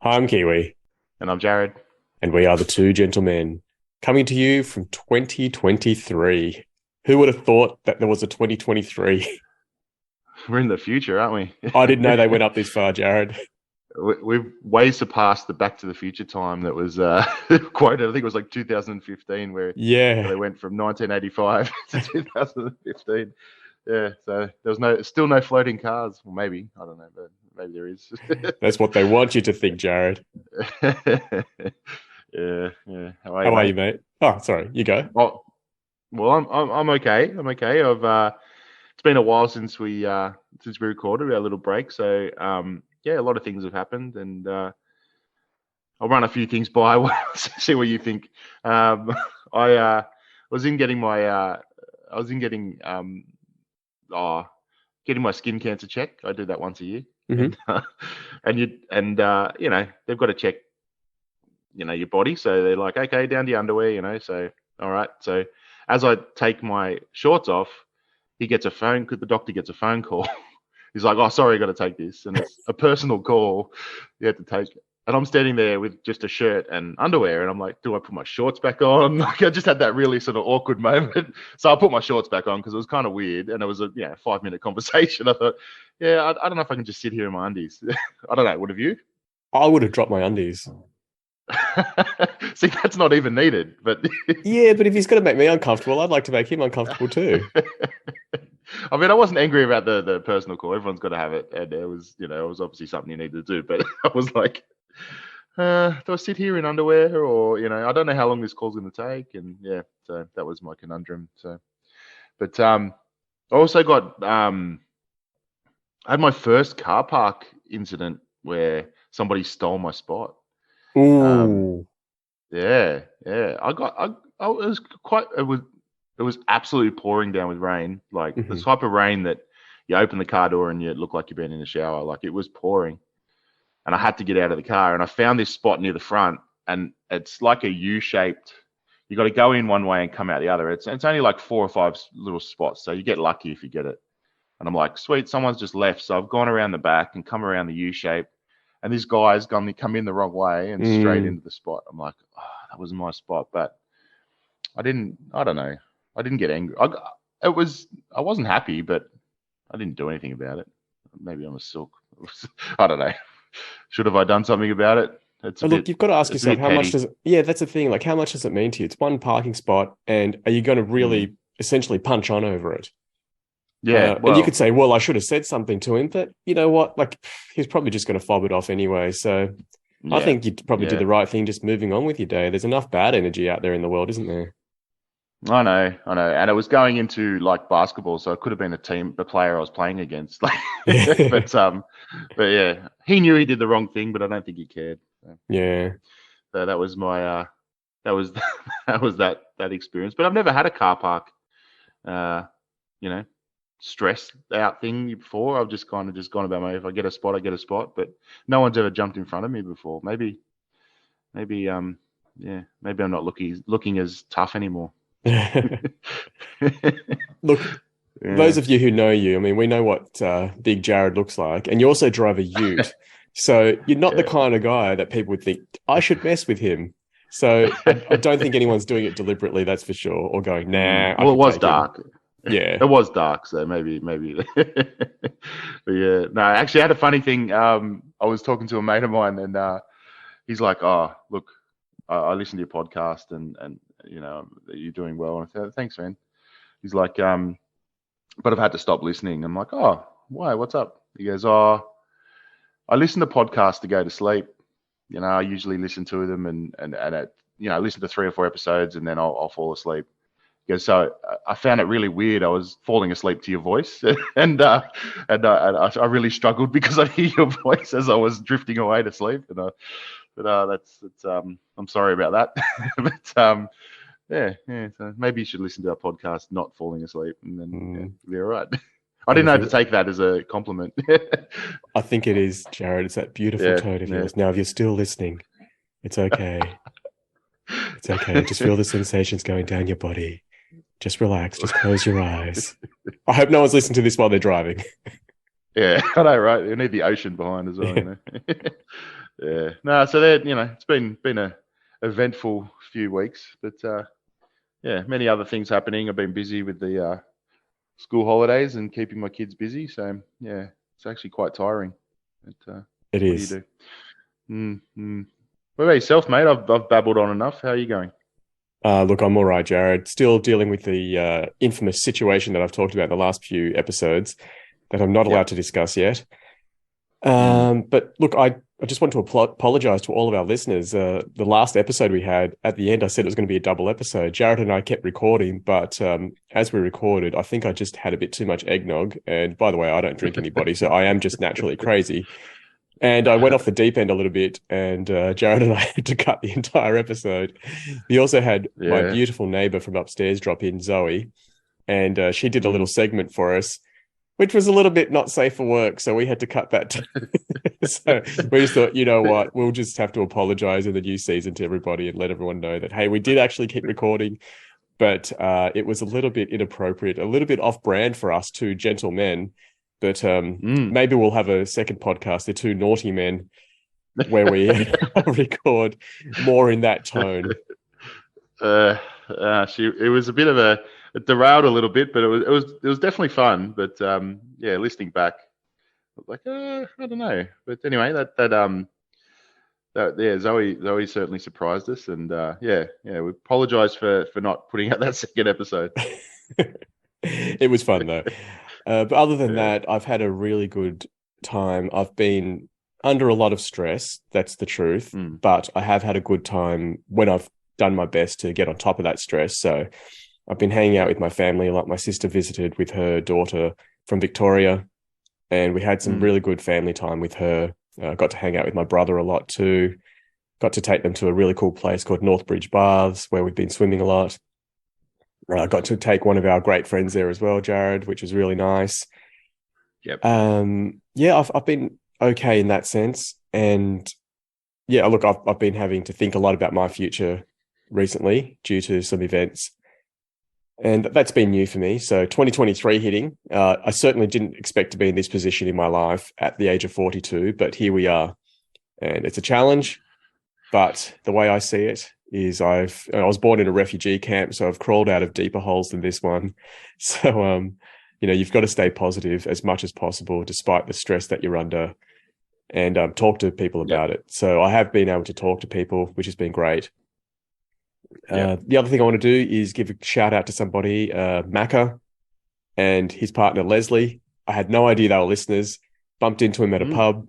I'm Kiwi, And I'm Jarad. and we are the two gentlemen coming to you from 2023. Who would have thought that there was a 2023? We're in the future, aren't we? I didn't know they went up this far, Jarad. We've way surpassed the Back to the Future time that was quoted. I think it was like 2015, where Yeah, they went from 1985 to 2015. Yeah, so there was still no floating cars. Well, maybe, I don't know, but maybe there is. that's what they want you to think, Jarad. Yeah. How are you, How are you, mate? mate? Oh, sorry, you go. Oh, well, I'm okay. I'm okay. It's been a while since we recorded our little break, so yeah, a lot of things have happened, and I'll run a few things by, see what you think. I was in getting my I was in getting getting my skin cancer check. I do that once a year, Hmm. and they've got to check your body, so they're like, okay, down to your underwear, so all right. So as I take my shorts off, the doctor gets a phone call. He's like, oh, sorry, I got to take this. And it's a personal call. You have to take it. And I'm standing there with just a shirt and underwear. And I'm like, do I put my shorts back on? Like, I just had that really sort of awkward moment. So I put my shorts back on because it was kind of weird. And it was a 5-minute conversation. I thought, I don't know if I can just sit here in my undies. I don't know. Would have you? I would have dropped my undies. See, that's not even needed. But Yeah, but if he's going to make me uncomfortable, I'd like to make him uncomfortable too. I mean, I wasn't angry about the personal call. Everyone's got to have it, and it was obviously something you needed to do. But I was like, do I sit here in underwear, or I don't know how long this call's going to take, and yeah, so that was my conundrum. So, but I also got I had my first car park incident where somebody stole my spot. Um, Ooh. yeah. I was quite. It was absolutely pouring down with rain, like the Hmm. type of rain that you open the car door and you look like you've been in the shower. Like, it was pouring, and I had to get out of the car. And I found this spot near the front, and it's like a U-shaped. You got to go in one way and come out the other. It's only like 4 or 5 little spots, so you get lucky if you get it. And I'm like, sweet, someone's just left. So I've gone around the back and come around the U-shape, and this guy's come in the wrong way and straight Mm. into the spot. I'm like, oh, that was my spot, but I didn't. I don't know. I didn't get angry. I wasn't happy, but I didn't do anything about it. Maybe I'm a silk. I don't know. Should have I done something about it? But look, you've got to ask It's a yourself, bit how much petty. does it, yeah, that's the thing. Like, how much does it mean to you? It's one parking spot, and are you going to Mm. really essentially punch on over it? Yeah. And you could Well. say, well, I should have said something to him, but you know what? Like, he's probably just going to fob it off anyway. So I Yeah. think you probably did Yeah. the right thing just moving on with your day. There's enough bad energy out there in the world, isn't there? I know. And it was going into like basketball, so it could have been a player I was playing against. Like, but yeah, he knew he did the wrong thing, but I don't think he cared. Yeah. So that was my that was that experience. But I've never had a car park uh, you know, stressed out thing before. I've just kind of just gone about my, if I get a spot, I get a spot. But no one's ever jumped in front of me before. Maybe maybe I'm not looking as tough anymore. Look, those Yeah. of you who know you, I mean, we know what Big Jared looks like, and you also drive a Ute. So you're not the Yeah. kind of guy that people would think, I should mess with him. So I don't think anyone's doing it deliberately, that's for sure, or going, nah, I Well, it can was take him. dark. Yeah. It was dark, so maybe. But yeah, no. Actually, I had a funny thing. I was talking to a mate of mine, and he's like, "Oh, look, I listened to your podcast, and you're doing well." And I said, "Thanks, man." He's like, "But I've had to stop listening." I'm like, "Oh, why? What's up?" He goes, "Oh, I listen to podcasts to go to sleep. I usually listen to them, I listen to 3 or 4 episodes, and then I'll fall asleep." Because so I found it really weird. I was falling asleep to your voice, and I really struggled because I hear your voice as I was drifting away to sleep. That's I'm sorry about that. But yeah. So maybe you should listen to our podcast, not falling asleep, and then Mm, you'll be all right. I got didn't a know how to feeling. take that as a compliment. I think it is, Jared. It's that beautiful Yeah, tone of yeah. yours. Now, if you're still listening, it's okay. It's okay. Just feel the sensations going down your body. Just relax. Just close your eyes. I hope no one's listening to this while they're driving. Yeah, I know, right? You need the ocean behind as well, Yeah. Yeah. No, so that it's been a eventful few weeks, but yeah, many other things happening. I've been busy with the school holidays and keeping my kids busy. So yeah, it's actually quite tiring. But It what do you is. do? Mm. What about yourself, mate? I've babbled on enough. How are you going? Look, I'm all right, Jared. Still dealing with the infamous situation that I've talked about in the last few episodes that I'm not allowed Yep. to discuss yet. Mm. But look, I just want to apologize to all of our listeners. The last episode we had, at the end, I said it was going to be a double episode. Jared and I kept recording, but as we recorded, I think I just had a bit too much eggnog. And by the way, I don't drink anybody, so I am just naturally crazy. And I went off the deep end a little bit, and Jared and I had to cut the entire episode. We also had my Yeah. beautiful neighbor from upstairs drop in, Zoe, and she did a little Mm. segment for us, which was a little bit not safe for work. So we had to cut that. So we just thought, you know what, we'll just have to apologize in the new season to everybody and let everyone know that, hey, we did actually keep recording, but it was a little bit inappropriate, a little bit off brand for us two gentle men. But Mm. maybe we'll have a second podcast, The Two Naughty Men, where we record more in that tone. It was a bit of it derailed a little bit, but it was definitely fun. But yeah, listening back, I was like, I don't know. But anyway, that yeah, Zoe certainly surprised us, and yeah, we apologise for not putting out that second episode. It was fun though. But other than Yeah. that, I've had a really good time. I've been under a lot of stress, that's the truth, Mm. but I have had a good time when I've done my best to get on top of that stress. So I've been hanging out Yep. with my family. Like, my sister visited with her daughter from Victoria, and we had some Mm. really good family time with her. Got to hang out with my brother a lot too. Got to take them to a really cool place called Northbridge Baths, where we've been swimming a lot. Got to take one of our great friends there as well, Jared, which was really nice. Yep. Yeah, I've been okay in that sense. And yeah, look, I've been having to think a lot about my future recently due to some events. And that's been new for me. So 2023 hitting, I certainly didn't expect to be in this position in my life at the age of 42, but here we are. And it's a challenge, but the way I see it is I was born in a refugee camp, so I've crawled out of deeper holes than this one. So, you've got to stay positive as much as possible, despite the stress that you're under, and talk to people Yep. about it. So I have been able to talk to people, which has been great. Yep. The other thing I want to do is give a shout out to somebody, Macca and his partner, Leslie. I had no idea they were listeners, bumped into him at a Mm. pub,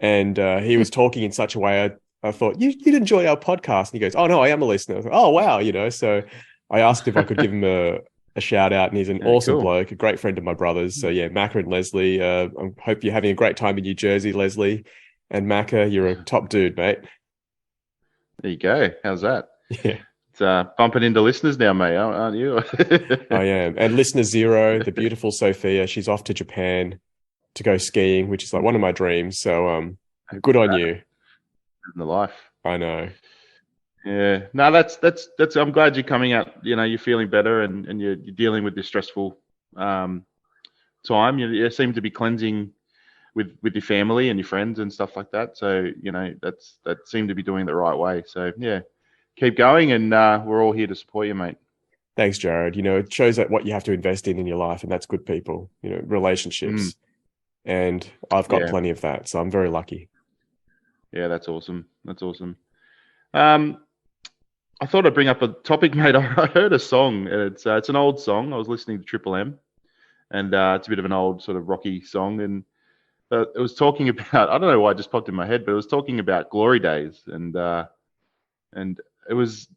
and he was talking in such a way I thought, you'd enjoy our podcast. And he goes, oh, no, I am a listener. I thought, oh, wow. So I asked if I could give him a shout out, and he's an Yeah, awesome cool. bloke, a great friend of my brother's. So yeah, Macca and Leslie, I hope you're having a great time in New Jersey, Leslie. And Macca, you're a top dude, mate. There you go. How's that? Yeah, It's bumping into listeners now, mate, aren't you? I am. And listener zero, the beautiful Sophia, she's off to Japan to go skiing, which is like one of my dreams. So good on you. In the life. I know. Yeah. No, that's. I'm glad you're coming out. You're feeling better, and you're dealing with this stressful time. You seem to be cleansing with your family and your friends and stuff like that. So that seemed to be doing it the right way. So yeah, keep going, and we're all here to support you, mate. Thanks, Jared. It shows that what you have to invest in your life, and that's good people, relationships. And I've got Yeah. plenty of that. So I'm very lucky. Yeah, that's awesome. That's awesome. I thought I'd bring up a topic, mate. I heard a song, and it's an old song. I was listening to Triple M, and it's a bit of an old sort of rocky song, and it was talking about, I don't know why it just popped in my head, but it was talking about glory days, and it was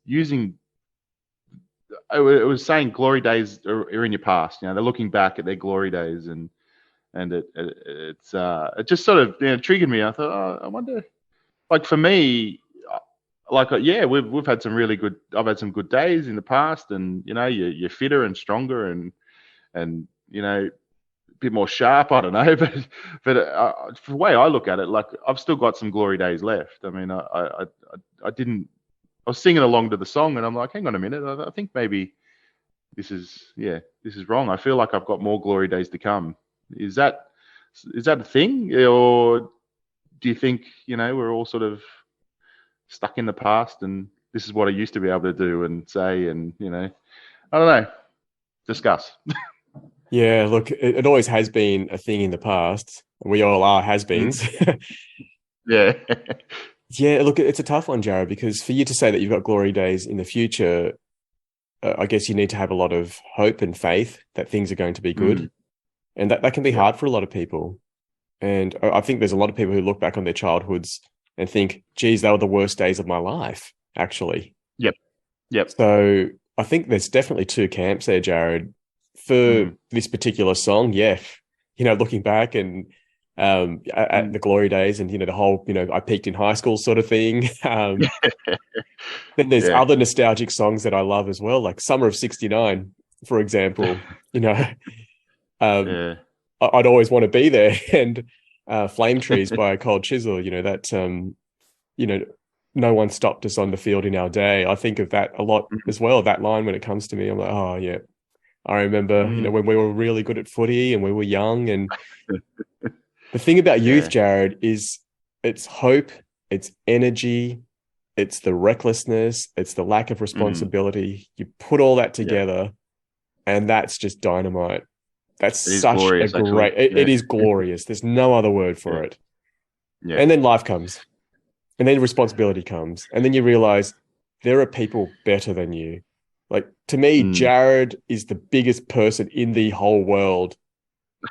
saying glory days are in your past. They're looking back at their glory days, and it just sort of triggered me. I thought, I wonder, like for me, like yeah, we've had some really good. I've had some good days in the past, and you're fitter and stronger, and a bit more sharp. I don't know, but the way I look at it, like I've still got some glory days left. I mean, I didn't. I was singing along to the song, and I'm like, hang on a minute. I think maybe this is wrong. I feel like I've got more glory days to come. Is that a thing, or do you think, we're all sort of stuck in the past and this is what I used to be able to do and say, and, I don't know, discuss. Yeah, look, it always has been a thing in the past. We all are Mm. has-beens. Yeah. Yeah, look, it's a tough one, Jared, because for you to say that you've got glory days in the future, I guess you need to have a lot of hope and faith that things are going to be Mm. good. And that can be Yep. hard for a lot of people. And I think there's a lot of people who look back on their childhoods and think, geez, they were the worst days of my life, actually. Yep. Yep. So I think there's definitely two camps there, Jared. For Mm. this particular song, yeah, looking back and at Mm. the glory days and, the whole, I peaked in high school sort of thing. Then there's Yeah. other nostalgic songs that I love as well, like Summer of '69, for example. You know, um, Yeah. I'd always want to be there. And Flame Trees by Cold Chisel, that, you know, no one stopped us on the field in our day. I think of that a lot Mm. as well, that line when it comes to me. I'm like, oh, yeah. I remember, Mm. when we were really good at footy and we were young. And the thing about youth, Yeah. Jared, is it's hope, it's energy, it's the recklessness, it's the lack of Mm. responsibility. You put all that Yeah. together, and that's just dynamite. That's It is such a glorious, actually. great, it Yeah. is glorious. There's no other word Yeah. for it. Yeah. And then life comes, and then responsibility comes, and then you realize there are people better than you. Like, to me, Mm. Jared is the biggest person in the whole world.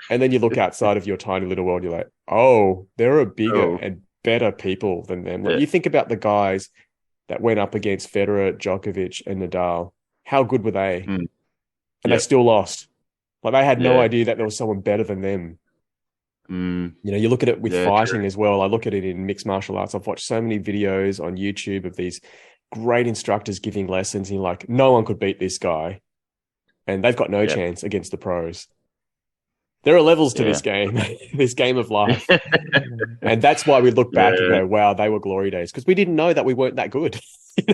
And then you look outside of your tiny little world, you're like, oh, there are bigger Oh. and better people than them. Like, Yeah. you think about the guys that went up against Federer, Djokovic, and Nadal. How good were they? Mm. And they Yep. still lost. Like, they had no Yeah. idea that there was someone better than them. Mm. You look at it with Yeah. True. fighting as well. I look at it in mixed martial arts. I've watched so many videos on YouTube of these great instructors giving lessons. And you're like, no one could beat this guy. And they've got no Yep. chance against the pros. There are levels to Yeah. this game, this game of life. And that's why we look back and Yeah. go, wow, they were glory days. Because we didn't know that we weren't that good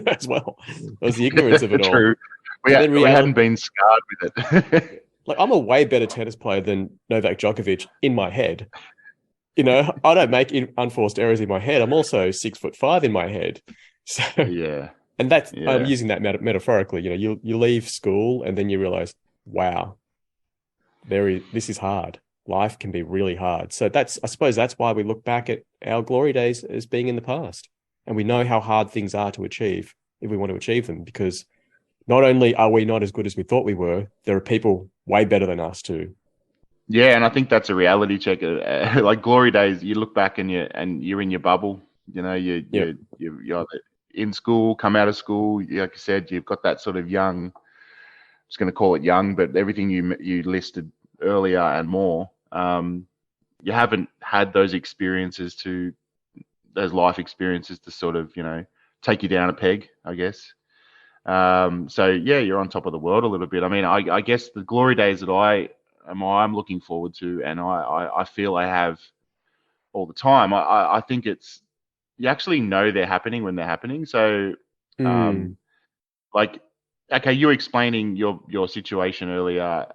as well. It was the ignorance of it all. True. And then We hadn't reality, been scarred with it. like, I'm a way better tennis player than Novak Djokovic in my head. I don't make unforced errors in my head. I'm also 6'5" in my head. So, Yeah. and that's, I'm Yeah. using that metaphorically. You leave school and then you realize, wow, this is hard. Life can be really hard. So I suppose that's why we look back at our glory days as being in the past. And we know how hard things are to achieve if we want to achieve them, because not only are we not as good as we thought we were, there are people way better than us too. Yeah, and I think that's a reality check. Like glory days, you look back and you're in your bubble. Yep. You're either in school, come out of school. Like I said, you've got that sort of young. I'm just going to call it young, but everything you listed earlier and more. You haven't had those life experiences to sort of take you down a peg, I guess. So yeah, you're on top of the world a little bit. I mean, I guess the glory days that I'm looking forward to, and I feel I have all the time. I think you actually know they're happening when they're happening. So, Mm, like, okay, you were explaining your situation earlier.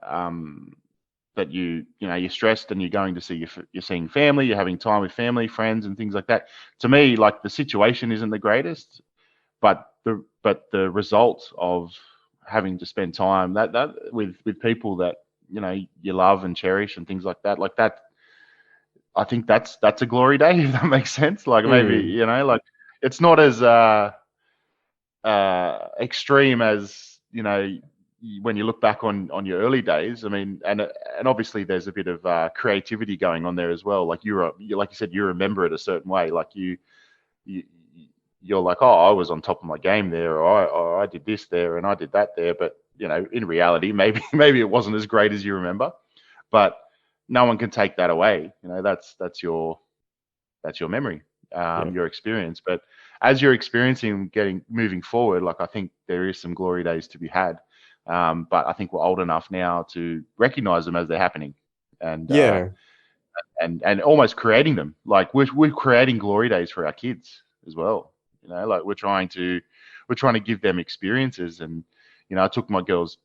That you're stressed and you're going to see you're seeing family, you're having time with family, friends, and things like that. To me, like, the situation isn't the greatest, but the result of having to spend time that with people that you love and cherish and things like that. I think that's a glory day, if that makes sense. Like, maybe mm, like, it's not as extreme as when you look back on your early days. I mean, and obviously there's a bit of creativity going on there as well. Like, like you said, you remember it a certain way. Like, you you're like, oh, I was on top of my game there, or I did this there and I did that there. But in reality, maybe it wasn't as great as you remember. But no one can take that away. That's your memory, yep. your experience. But as you're experiencing moving forward, like, I think there is some glory days to be had. But I think we're old enough now to recognize them as they're happening, and Yeah. and almost creating them. Like, we're creating glory days for our kids as well. Like, we're trying to give them experiences. And I took my girls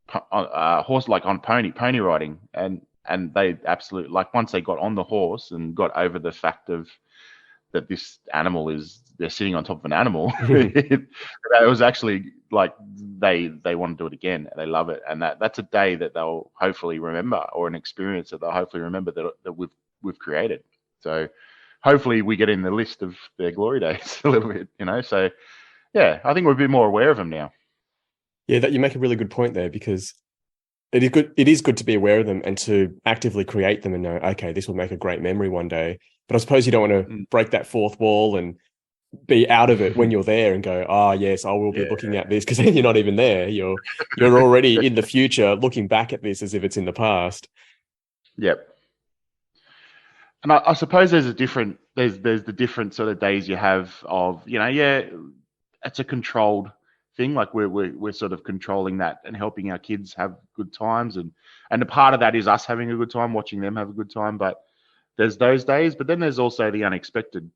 horse, like, on pony riding, and and they absolutely, like, once they got on the horse and got over the fact of that this animal is, they're sitting on top of an animal, it was actually like they want to do it again. They love it, and that's a day that they'll hopefully remember, or an experience that they'll hopefully remember that we've created. So hopefully we get in the list of their glory days a little bit, So yeah, I think we're a bit more aware of them now. Yeah, that you make a really good point there, because it is good to be aware of them and to actively create them and know, okay, this will make a great memory one day. But I suppose you don't want to break that fourth wall and be out of it when you're there and go, oh yes, I will be looking at this, because then you're not even there. You're already in the future looking back at this as if it's in the past. Yep. And I suppose there's the different sort of days you have of, it's a controlled thing. Like we're sort of controlling that and helping our kids have good times, and a part of that is us having a good time, watching them have a good time. But there's those days, but then there's also the unexpected,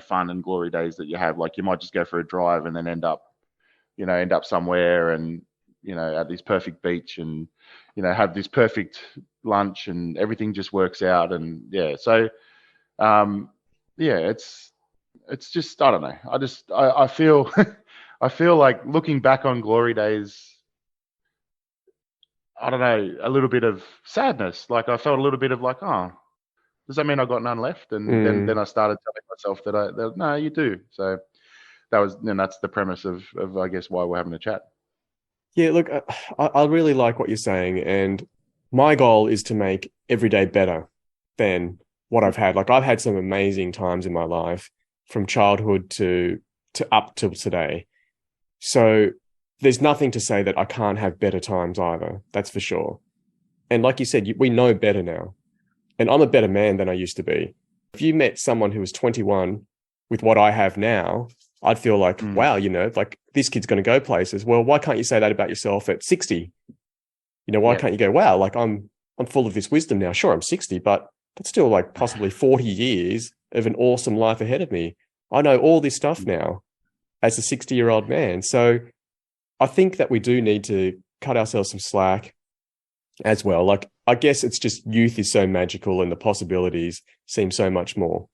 fun and glory days that you have. Like you might just go for a drive and then end up somewhere and, at this perfect beach and, have this perfect lunch and everything just works out. And yeah, so, it's just, I don't know. I feel, I feel like looking back on glory days, I don't know, a little bit of sadness. Like I felt a little bit of like, oh, does that mean I got none left? And then I started telling myself that no, you do. So that's the premise of I guess why we're having a chat. Yeah, look, I really like what you're saying, and my goal is to make every day better than what I've had. Like I've had some amazing times in my life, from childhood to up till today. So there's nothing to say that I can't have better times either. That's for sure. And like you said, we know better now. And I'm a better man than I used to be. If you met someone who was 21 with what I have now, I'd feel like, wow, like this kid's going to go places. Well, why can't you say that about yourself at 60? Why can't you go, wow, like I'm full of this wisdom now. Sure, I'm 60, but that's still like possibly 40 years of an awesome life ahead of me. I know all this stuff now as a 60-year-old man. So I think that we do need to cut ourselves some slack as well. Like, I guess it's just youth is so magical and the possibilities seem so much more.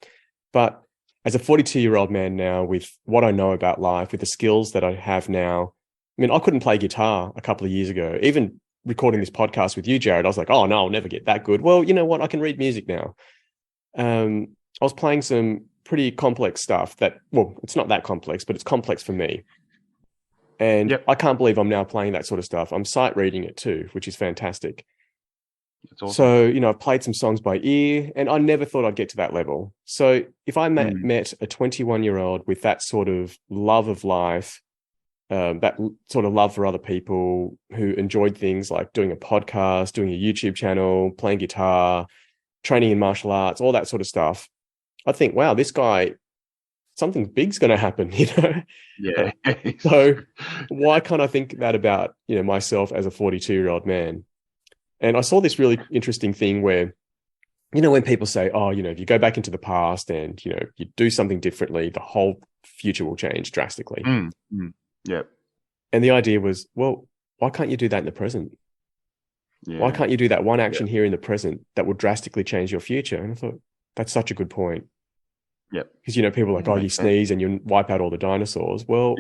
But as a 42-year-old man now, with what I know about life, with the skills that I have now, I mean, I couldn't play guitar a couple of years ago. Even recording this podcast with you, Jarad, I was like, oh, no, I'll never get that good. Well, you know what? I can read music now. I was playing some pretty complex stuff it's not that complex, but it's complex for me. And I can't believe I'm now playing that sort of stuff. I'm sight reading it too, which is fantastic. That's awesome. So, I've played some songs by ear, and I never thought I'd get to that level. So if I met a 21-year-old with that sort of love of life, that sort of love for other people, who enjoyed things like doing a podcast, doing a YouTube channel, playing guitar, training in martial arts, all that sort of stuff, I think, wow, this guy, something big's going to happen, Yeah. So why can't I think that about, myself as a 42-year-old man? And I saw this really interesting thing where, when people say, oh, if you go back into the past and, you do something differently, the whole future will change drastically. Yep. And the idea was, well, why can't you do that in the present? Yeah. Why can't you do that one action here in the present that will drastically change your future? And I thought, that's such a good point. Yep. Because, people are like, oh, you sneeze and you wipe out all the dinosaurs. Well,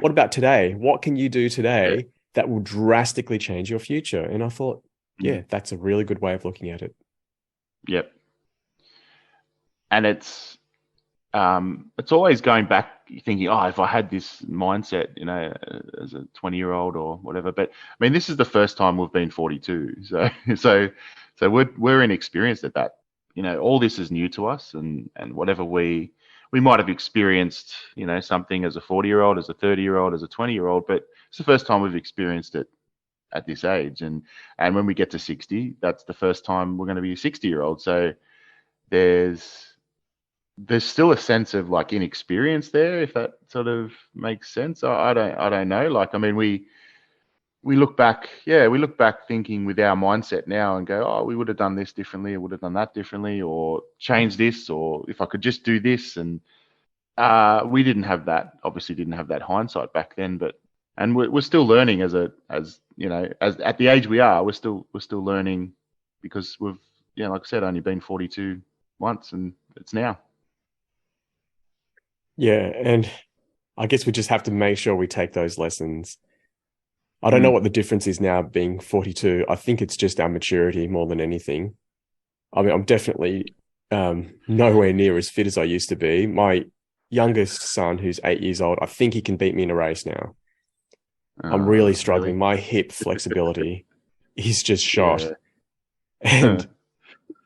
what about today? What can you do today that will drastically change your future? And I thought, that's a really good way of looking at it. Yep. And it's always going back thinking, oh, if I had this mindset, as a 20-year-old or whatever. But I mean, this is the first time we've been 42. So we're inexperienced at that. All this is new to us, and whatever we might have experienced, something as a 40-year-old, as a 30-year-old, as a 20-year-old, but it's the first time we've experienced it at this age. And when we get to 60, that's the first time we're going to be a 60-year-old. So there's still a sense of like inexperience there, if that sort of makes sense. I don't know. Like, I mean, we look back thinking with our mindset now and go, oh, we would have done this differently, or would have done that differently, or changed this, or if I could just do this. And we didn't have that hindsight back then, and we're still learning as at the age we are, we're still learning because we've, like I said, only been 42 once, and it's now. Yeah, and I guess we just have to make sure we take those lessons. I don't know what the difference is now being 42. I think it's just our maturity more than anything. I mean, I'm definitely nowhere near as fit as I used to be. My youngest son, who's 8 years old, I think he can beat me in a race now. I'm really struggling. Really? My hip flexibility is just shot. Yeah. And,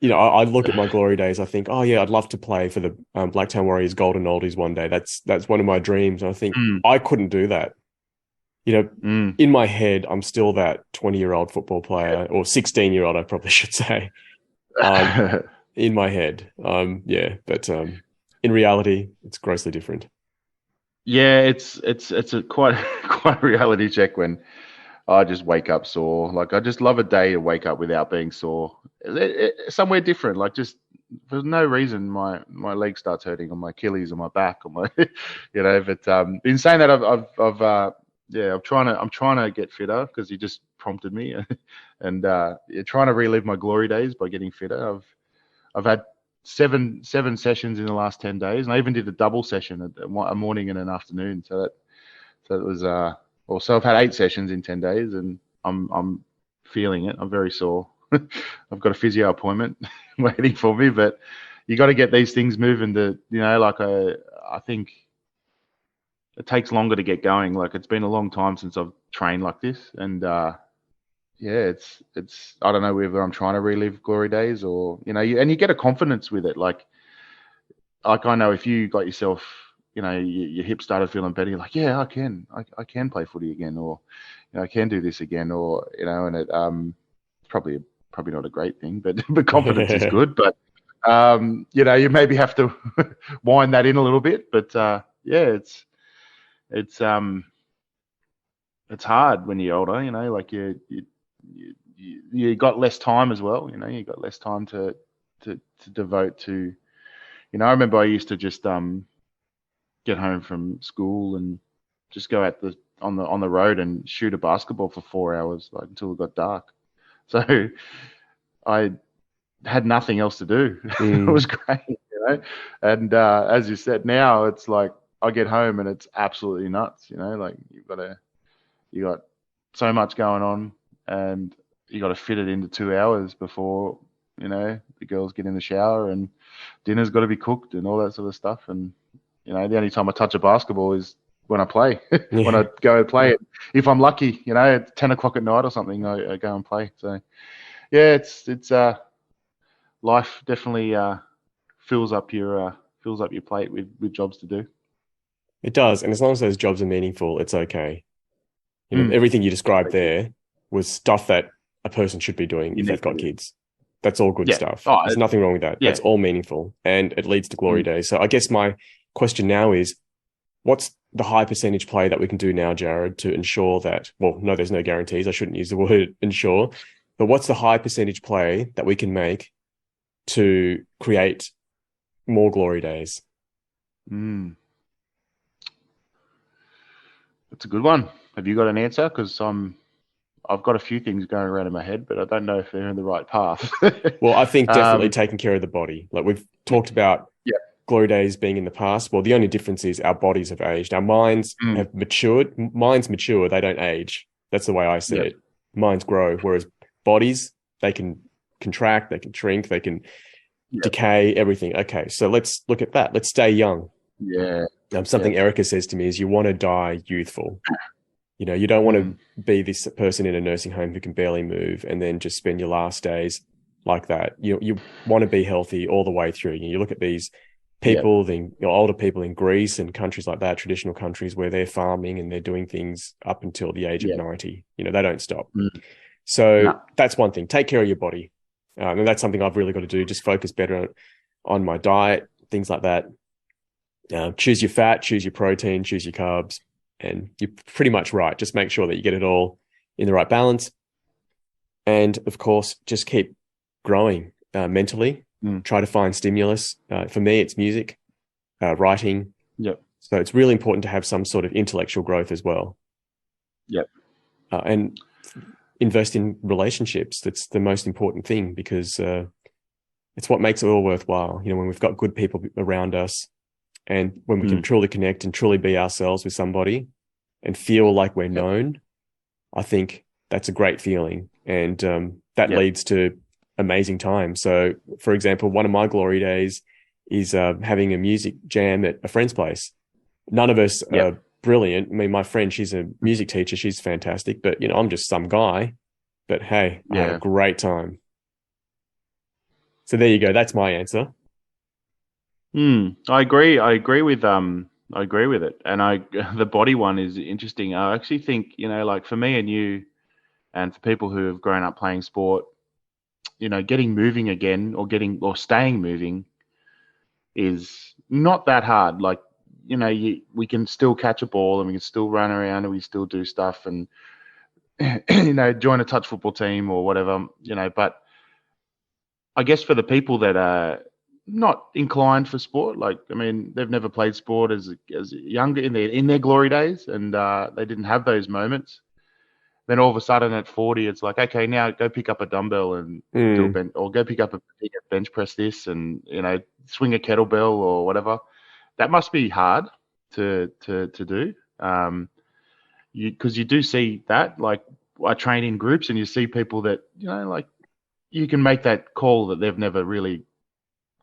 I look at my glory days. I think, oh, yeah, I'd love to play for the Blacktown Warriors Golden Oldies one day. That's one of my dreams. And I think I couldn't do that. In my head, I'm still that 20-year-old football player, or 16-year-old, I probably should say, in my head. But in reality, it's grossly different. Yeah, it's a quite quite a reality check when I just wake up sore. Like, I just love a day to wake up without being sore. Somewhere different, like, just for no reason, my leg starts hurting, or my Achilles, or my back, or my, But in saying that, I'm trying to get fitter, because you just prompted me, and trying to relive my glory days by getting fitter. I've had seven sessions in the last 10 days, and I even did a double session, a morning and an afternoon. So it was so I've had 8 sessions in 10 days, and I'm feeling it. I'm very sore. I've got a physio appointment waiting for me, but you got to get these things moving. I think it takes longer to get going. Like, it's been a long time since I've trained like this, and it's I don't know whether I'm trying to relive glory days, or and you get a confidence with it. Like I know if you got yourself, your hip started feeling better, you're like, yeah, I can play footy again, or I can do this again, or and it probably not a great thing, but confidence is good. But you maybe have to wind that in a little bit. But it's hard when you're older. Like you got less time as well. You got less time to devote to. I remember I used to just get home from school and just go out on the road and shoot a basketball for 4 hours, like, until it got dark. So I had nothing else to do. It was great, And as you said, now it's like I get home and it's absolutely nuts. Like, you got so much going on, and you got to fit it into 2 hours before the girls get in the shower, and dinner's got to be cooked, and all that sort of stuff. And the only time I touch a basketball is when I play, when I go and play it. If I'm lucky, at 10 o'clock at night or something, I go and play. So yeah, it's life definitely fills up your plate with jobs to do. It does, and as long as those jobs are meaningful, it's okay. Everything you described there was stuff that a person should be doing if they've got kids. That's all good stuff. There's nothing wrong with that. That's all meaningful, and it leads to glory days. So I guess my question now is, what's the high percentage play that we can do now, Jarad, to ensure that, well, no, there's no guarantees. I shouldn't use the word ensure, but what's the high percentage play that we can make to create more glory days? That's a good one. Have you got an answer? Because I've got a few things going around in my head, but I don't know if they're in the right path. Well, I think definitely taking care of the body. Like, we've talked about glory days being in the past. Well, the only difference is our bodies have aged. Our minds have matured. Minds mature, they don't age. That's the way I see it. Minds grow, whereas bodies, they can contract, they can shrink, they can decay, everything. Okay, so let's look at that. Let's stay young. Something Erica says to me is, you want to die youthful. You don't want to be this person in a nursing home who can barely move and then just spend your last days like that. You want to be healthy all the way through. You look at these people, older people in Greece and countries like that, traditional countries, where they're farming and they're doing things up until the age of 90. They don't stop. So that's one thing. Take care of your body. And that's something I've really got to do. Just focus better on my diet, things like that. Choose your fat, choose your protein, choose your carbs, and you're pretty much right. Just make sure that you get it all in the right balance. And of course, just keep growing mentally. Try to find stimulus. For me, it's music, writing. So it's really important to have some sort of intellectual growth as well. And invest in relationships. That's the most important thing, because it's what makes it all worthwhile. You know, when we've got good people around us, and when we can truly connect and truly be ourselves with somebody and feel like we're known, I think that's a great feeling. And that leads to amazing times. So, for example, one of my glory days is having a music jam at a friend's place. None of us are brilliant. I mean, my friend, she's a music teacher. She's fantastic. But, you know, I'm just some guy. But, hey, I had a great time. So there you go. That's my answer. I agree. I agree with it. And the body one is interesting. I actually think, you know, like for me and you, and for people who have grown up playing sport, you know, getting moving again or staying moving is not that hard. Like, you know, we can still catch a ball and we can still run around and we still do stuff and, you know, join a touch football team or whatever, you know. But I guess for the people that are not inclined for sport, like, I mean, they've never played sport as younger in their glory days, and they didn't have those moments. Then all of a sudden at 40, it's like, okay, now go pick up a dumbbell and do a bench, or go pick up a bench press this, and, you know, swing a kettlebell or whatever. That must be hard to do, because you do see that. Like, I train in groups, and you see people that, you know, like, you can make that call that they've never really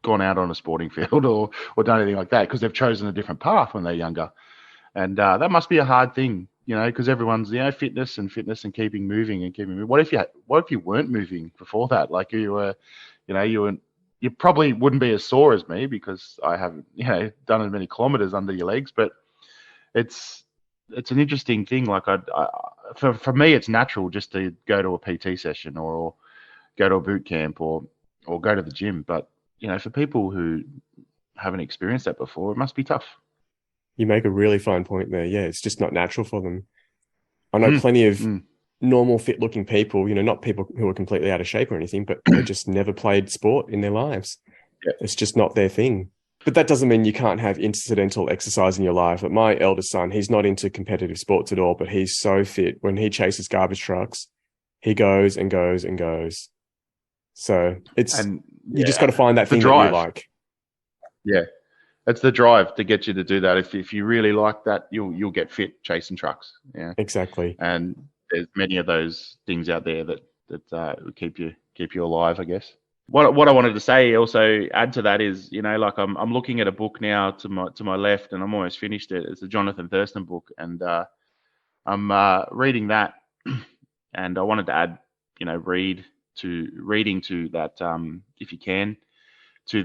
gone out on a sporting field or done anything like that, because they've chosen a different path when they're younger. And that must be a hard thing, you know, because everyone's, you know, fitness and keeping moving. What if you weren't moving before that? Like, you were, you know, you probably wouldn't be as sore as me, because I haven't, you know, done as many kilometers under your legs. But it's an interesting thing. Like, for me, it's natural just to go to a PT session or go to a boot camp or go to the gym. But, you know, for people who haven't experienced that before, it must be tough. You make a really fine point there. Yeah, it's just not natural for them. I know plenty of normal, fit-looking people, you know, not people who are completely out of shape or anything, but they just never played sport in their lives. Yeah. It's just not their thing. But that doesn't mean you can't have incidental exercise in your life. But my eldest son, he's not into competitive sports at all, but he's so fit. When he chases garbage trucks, he goes and goes and goes. So you just got to find that thing that you like. Yeah. It's the drive to get you to do that. If you really like that, you'll get fit chasing trucks. Yeah, exactly. And there's many of those things out there that will keep you alive, I guess. What I wanted to say, also add to that, is, you know, like I'm looking at a book now to my left, and I'm almost finished it. It's a Jonathan Thurston book, and I'm reading that, and I wanted to add, you know, reading to that, if you can, to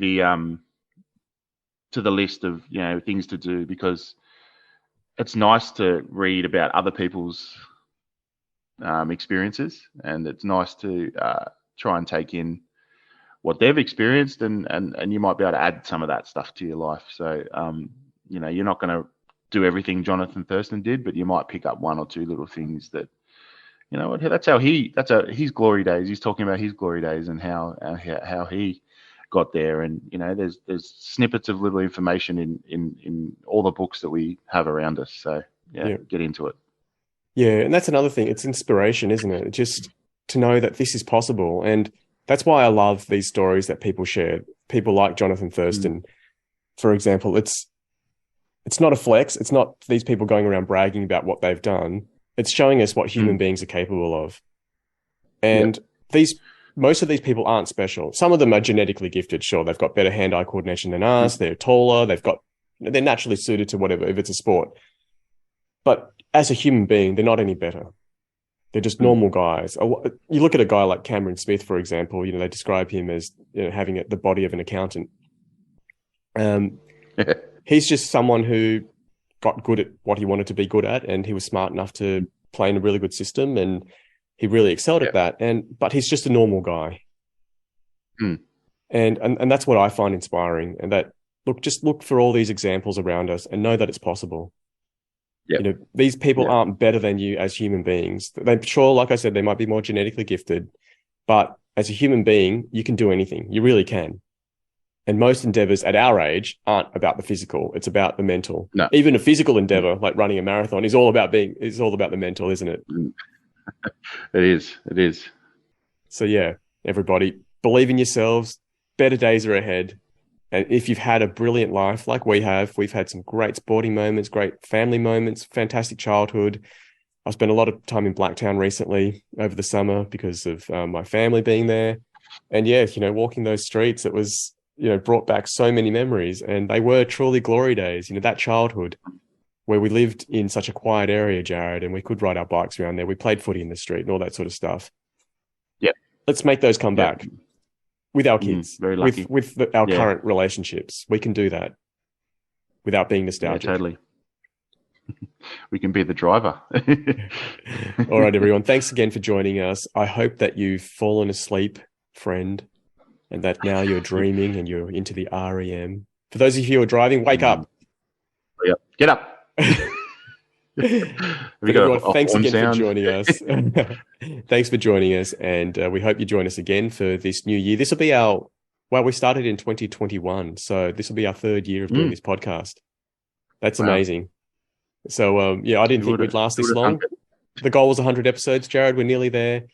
the list of, you know, things to do, because it's nice to read about other people's experiences, and it's nice to try and take in what they've experienced, and you might be able to add some of that stuff to your life. So, you know, you're not going to do everything Jonathan Thurston did, but you might pick up one or two little things that, you know, that's his glory days. He's talking about his glory days and how he got there. And, you know, there's snippets of little information in all the books that we have around us. So get into it. Yeah, and that's another thing. It's inspiration, isn't it? Just to know that this is possible. And that's why I love these stories that people share. People like Jonathan Thurston, for example. It's not a flex. It's not these people going around bragging about what they've done. It's showing us what human beings are capable of. And most of these people aren't special. Some of them are genetically gifted. Sure, they've got better hand-eye coordination than us. They're taller. They're naturally suited to whatever, if it's a sport. But as a human being, they're not any better. They're just normal guys. You look at a guy like Cameron Smith, for example. You know, they describe him as, you know, having the body of an accountant. He's just someone who got good at what he wanted to be good at, and he was smart enough to play in a really good system, and he really excelled at that. But he's just a normal guy. And that's what I find inspiring. And that, just look for all these examples around us and know that it's possible. You know, these people aren't better than you as human beings. They're sure, like I said, they might be more genetically gifted, but as a human being, you can do anything. You really can. And most endeavors at our age aren't about the physical. It's about the mental. No. Even a physical endeavor, like running a marathon, is all about the mental, isn't it? It is. It is. So yeah, everybody, believe in yourselves. Better days are ahead. And if you've had a brilliant life like we have, we've had some great sporting moments, great family moments, fantastic childhood. I've spent a lot of time in Blacktown recently over the summer because of my family being there. And yeah, walking those streets, it was, brought back so many memories. And they were truly glory days, that childhood where we lived in such a quiet area, Jarad, and we could ride our bikes around there. We played footy in the street and all that sort of stuff. Yep. Let's make those come Yep. back with our kids, Very lucky. with our Yeah. current relationships. We can do that without being Yeah, nostalgic. totally. We can be the driver. All right, everyone. Thanks again for joining us. I hope that you've fallen asleep, friend, and that now you're dreaming and you're into the REM. For those of you who are driving, wake up. Yep. Get up. Everyone, thanks again for joining us. Thanks for joining us, and we hope you join us again for this new year. This will be we started in 2021, so this will be our third year of doing this podcast. That's amazing. So, I didn't think we'd last this long. The goal was 100 episodes, Jarad. We're nearly there.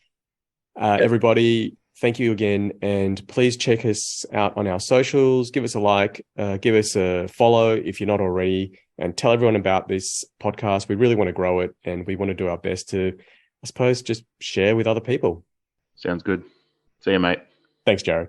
Everybody, thank you again, and please check us out on our socials. Give us a like, give us a follow if you're not already, and tell everyone about this podcast. We really want to grow it, and we want to do our best to, I suppose, just share with other people. Sounds good. See you, mate. Thanks, Jarad.